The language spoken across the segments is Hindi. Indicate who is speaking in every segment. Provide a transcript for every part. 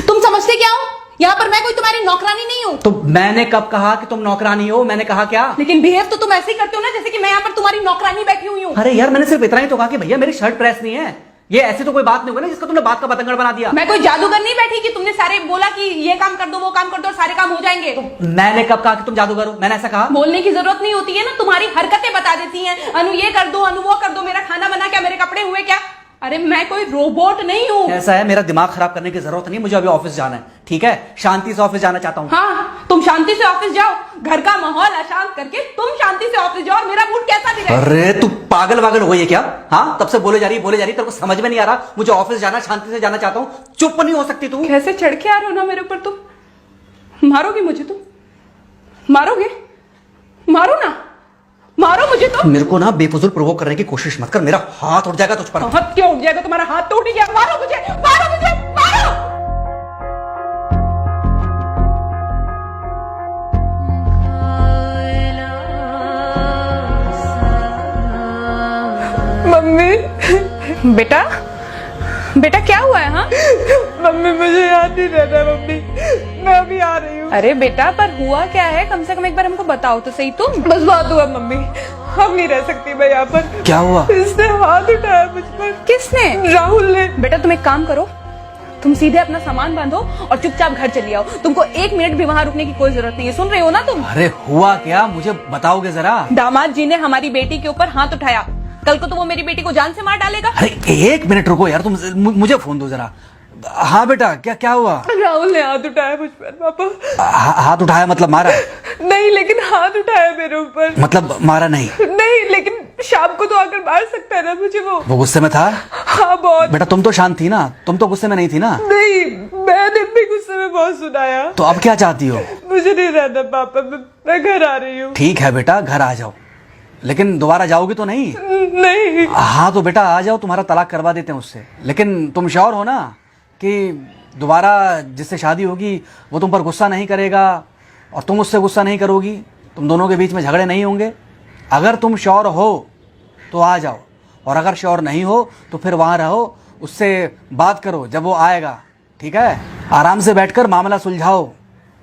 Speaker 1: तुम समझते क्या हो? यहाँ पर मैं कोई तुम्हारी नौकरानी नहीं हूँ।
Speaker 2: तो मैंने कब कहा कि तुम नौकरानी हो? मैंने कहा क्या?
Speaker 1: लेकिन बिहेव तो तुम ऐसे ही करते हो ना जैसे कि मैं यहाँ पर तुम्हारी नौकरानी बैठी हुई हूँ।
Speaker 2: अरे यार, मैंने सिर्फ इतना ही तो कहा कि भैया मेरी शर्ट प्रेस नहीं है। ये ऐसी तो कोई बात नहीं होगी ना जिसका तुमने बात का बतंगड़ बना दिया।
Speaker 1: मैं कोई जादूगर नहीं बैठी कि तुमने सारे बोला कि ये काम कर दो वो काम कर दो और सारे काम हो जाएंगे।
Speaker 2: मैंने कब कहा कि तुम जादूगर हो? मैंने ऐसा कहा?
Speaker 1: बोलने की जरूरत नहीं होती है ना, तुम्हारी हरकतें बता देती हैं। अनु ये कर दो, अनु वो कर दो, मेरा खाना बना क्या, मेरे कपड़े हुए क्या। अरे मैं कोई रोबोट नहीं हूँ।
Speaker 2: ऐसा है, मेरा दिमाग खराब करने की जरूरत नहीं, मुझे अभी ऑफिस जाना है। ठीक है, शांति से ऑफिस जाना चाहता हूँ।
Speaker 1: हाँ, तुम शांति से ऑफिस जाओ, घर का माहौल अशांत करके तुम शांति से ऑफिस जाओ और मेरा मूड कैसा भी रहे।
Speaker 2: अरे तू पागल वागल हो गई है क्या? हाँ, तब से बोले जा रही तेरे को समझ में नहीं आ रहा? मुझे ऑफिस जाना, शांति से जाना चाहता हूँ। चुप नहीं हो सकती तू?
Speaker 1: कैसे चढ़ के आ रहे हो ना मेरे ऊपर तुम। मारोगे मुझे? तुम मारोगे? मारो ना, मारो मुझे। तो
Speaker 2: मेरे को ना बेफजूल प्रोवोक करने की कोशिश मत कर, मेरा हाथ उठ जाएगा तुझ पर।
Speaker 1: हाथ क्यों उठ जाएगा? तुम्हारा हाथ तो उठ ही गया। मारो मुझे, मारो मुझे, मारो। मम्मी। बेटा, बेटा क्या हुआ है? हाँ
Speaker 3: मम्मी मुझे याद नहीं रहता मम्मी, मैं अभी आ रही हूँ।
Speaker 1: अरे बेटा, पर हुआ क्या है? कम से कम एक बार हमको बताओ तो सही। तुम
Speaker 3: बस बात हुआ मम्मी, हम नहीं रह सकती मैं यहाँ पर।
Speaker 2: क्या हुआ?
Speaker 3: इसने हाथ उठाया मुझ पर।
Speaker 1: किसने?
Speaker 3: राहुल ने।
Speaker 1: बेटा तुम एक काम करो, तुम सीधे अपना सामान बांधो और चुपचाप घर चली आओ। तुमको एक मिनट भी वहाँ रुकने की कोई जरूरत नहीं है। सुन रहे हो ना तुम?
Speaker 2: अरे हुआ क्या, मुझे बताओगे जरा?
Speaker 1: दामाद जी ने हमारी बेटी के ऊपर हाथ उठाया। कल को तो वो मेरी बेटी को जान से मार डालेगा।
Speaker 2: अरे एक मिनट रुको यार, तुम मुझे फोन दो जरा। हाँ बेटा, क्या हुआ?
Speaker 3: राहुल ने हाथ उठाया मुझ पर पापा।
Speaker 2: हाथ उठाया मतलब मारा?
Speaker 3: नहीं, लेकिन हाथ उठाया मेरे ऊपर।
Speaker 2: मतलब मारा नहीं?
Speaker 3: नहीं, लेकिन शाम को तो आकर मार सकता है ना मुझे वो
Speaker 2: गुस्से में था?
Speaker 3: हाँ बहुत।
Speaker 2: बेटा तुम तो शांत थी ना, तुम तो गुस्से में नहीं थी ना?
Speaker 3: नहीं, मैंने भी गुस्से में बहुत सुनाया।
Speaker 2: तो अब क्या चाहती हो?
Speaker 3: मुझे नहीं रहना पापा, मैं घर आ रही हूँ।
Speaker 2: ठीक है बेटा, घर आ जाओ, लेकिन दोबारा जाओगी तो नहीं?
Speaker 3: नहीं।
Speaker 2: हाँ तो बेटा आ जाओ, तुम्हारा तलाक करवा देते हैं उससे। लेकिन तुम श्योर हो ना कि दोबारा जिससे शादी होगी वो तुम पर गुस्सा नहीं करेगा और तुम उससे गुस्सा नहीं करोगी, तुम दोनों के बीच में झगड़े नहीं होंगे? अगर तुम श्योर हो तो आ जाओ, और अगर श्योर नहीं हो तो फिर वहाँ रहो, उससे बात करो जब वो आएगा। ठीक है, आराम से बैठकर मामला सुलझाओ,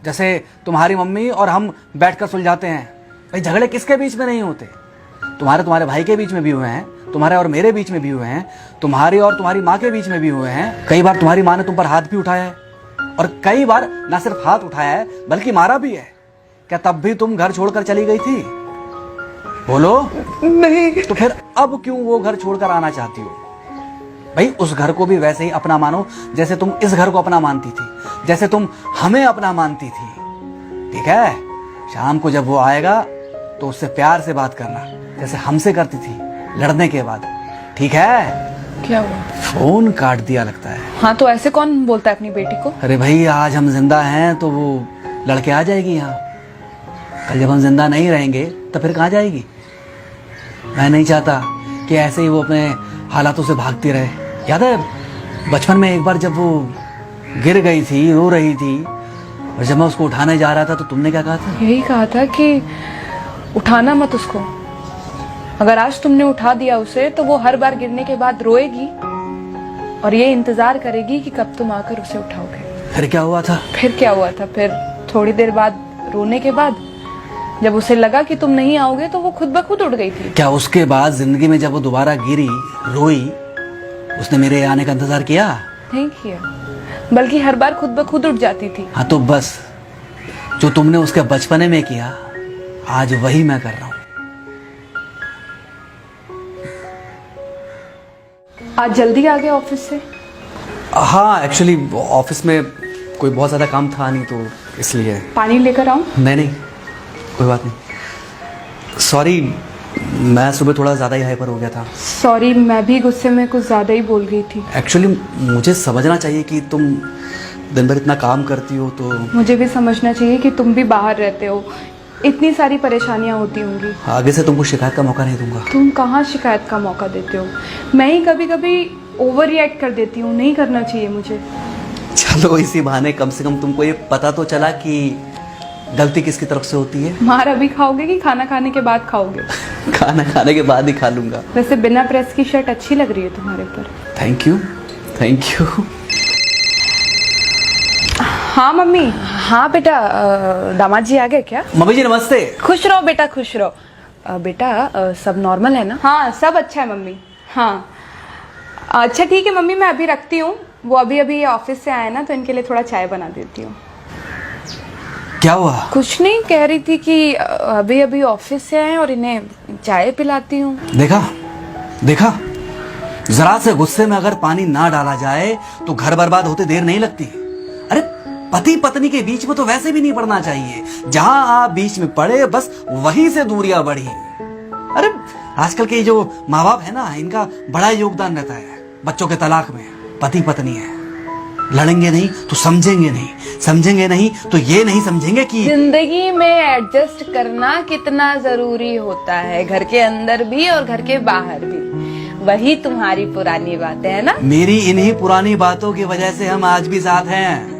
Speaker 2: जैसे तुम्हारी मम्मी और हम बैठकर सुलझाते हैं। भाई झगड़े किसके बीच में नहीं होते? तुम्हारे भाई के बीच में भी हुए हैं, तुम्हारे और मेरे बीच में भी हुए हैं, तुम्हारी और तुम्हारी माँ के बीच में भी हुए हैं। कई बार तुम्हारी माँ ने तुम पर हाथ भी उठाया है, और कई बार ना सिर्फ हाथ उठाया है बल्कि मारा भी है। क्या तब भी तुम घर छोड़कर चली गई थी? बोलो।
Speaker 3: नहीं।
Speaker 2: तो फिर अब क्यों वो घर छोड़कर आना चाहती हो? भाई उस घर को भी वैसे ही अपना मानो जैसे तुम इस घर को अपना मानती थी, जैसे तुम हमें अपना मानती थी। ठीक है, शाम को जब वो आएगा तो उससे प्यार से बात करना, जैसे हमसे करती थी लड़ने के बाद। ठीक है?
Speaker 1: क्या हुआ?
Speaker 2: फोन काट दिया लगता है।
Speaker 1: हाँ तो ऐसे कौन बोलता है अपनी बेटी को?
Speaker 2: अरे भाई आज हम जिंदा हैं तो वो लड़के आ जाएगी यहाँ, कल जब हम जिंदा नहीं रहेंगे तो फिर कहाँ जाएगी? मैं नहीं चाहता कि ऐसे ही वो अपने हालातों से भागती रहे। याद है बचपन में एक बार जब वो गिर गई थी, रो रही थी, और जब मैं उसको उठाने जा रहा था तो तुमने क्या कहा था?
Speaker 1: यही कहा था कि उठाना मत उसको। अगर आज तुमने उठा दिया उसे तो वो हर बार गिरने के बाद रोएगी और ये इंतजार करेगी कि कब तुम आकर उसे उठाओगे।
Speaker 2: फिर क्या हुआ था?
Speaker 1: फिर क्या हुआ था? फिर थोड़ी देर बाद रोने के बाद जब उसे लगा कि तुम नहीं आओगे तो वो खुद ब खुद उठ गई थी।
Speaker 2: क्या उसके बाद जिंदगी में जब वो दोबारा गिरी, रोई, उसने मेरे आने का इंतजार किया?
Speaker 1: नहीं किया, बल्कि हर बार खुद ब खुद उठ जाती थी।
Speaker 2: हाँ तो बस जो तुमने उसके बचपने में किया आज वही मैं कर रहा हूँ।
Speaker 1: आज जल्दी आ गए ऑफिस से?
Speaker 2: हाँ एक्चुअली ऑफिस में कोई बहुत ज़्यादा काम था नहीं तो इसलिए।
Speaker 1: पानी लेकर आऊं?
Speaker 2: नहीं कोई बात नहीं, सॉरी मैं सुबह थोड़ा ज़्यादा ही हाइपर हो गया था।
Speaker 1: सॉरी, मैं भी गुस्से में कुछ ज़्यादा ही बोल गई थी।
Speaker 2: एक्चुअली मुझे समझना चाहिए कि तुम दिन भर इतना काम करती हो तो
Speaker 1: मुझे भी समझना चाहिए कि तुम भी बाहर रहते हो, इतनी सारी परेशानियां होती होंगी।
Speaker 2: आगे से तुमको शिकायत का मौका नहीं दूंगा।
Speaker 1: तुम कहाँ शिकायत का मौका देते हो? मैं ही कभी कभी ओवर रिएक्ट कर देती हूँ, नहीं करना चाहिए मुझे।
Speaker 2: चलो इसी बहाने कम से कम तुमको ये पता तो चला कि गलती किसकी तरफ से होती है।
Speaker 1: मार अभी खाओगे कि खाना खाने के बाद खाओगे?
Speaker 2: खाना खाने के बाद ही खा लूंगा।
Speaker 1: वैसे बिना प्रेस की शर्ट अच्छी लग रही है तुम्हारे पर।
Speaker 2: Thank you.
Speaker 1: हाँ मम्मी। हाँ बेटा, दामाद जी आ गए क्या?
Speaker 2: मम्मी जी नमस्ते।
Speaker 1: खुश रहो बेटा, खुश रहो। बेटा सब नॉर्मल है ना? हाँ सब अच्छा है मम्मी। हाँ अच्छा ठीक है मम्मी, मैं अभी रखती हूँ। वो अभी अभी ऑफिस से आए ना, तो इनके लिए थोड़ा चाय बना देती हूँ।
Speaker 2: क्या हुआ?
Speaker 1: कुछ नहीं, कह रही थी कि अभी अभी ऑफिस से आए और इन्हें चाय पिलाती हूँ।
Speaker 2: देखा देखा, जरा से गुस्से में अगर पानी ना डाला जाए तो घर बर्बाद होते देर नहीं लगती। अरे पति पत्नी के बीच में तो वैसे भी नहीं पड़ना चाहिए। जहां आप बीच में पड़े बस वहीं से दूरियां बढ़ी। अरे आजकल के जो माँ बाप है ना, इनका बड़ा योगदान रहता है बच्चों के तलाक में। पति पत्नी है, लड़ेंगे नहीं तो समझेंगे नहीं, समझेंगे नहीं तो ये नहीं समझेंगे कि
Speaker 1: जिंदगी में एडजस्ट करना कितना जरूरी होता है, घर के अंदर भी और घर के बाहर भी। वही तुम्हारी पुरानी बातें है ना।
Speaker 2: मेरी इन्हीं पुरानी बातों की वजह से हम आज भी साथ हैं।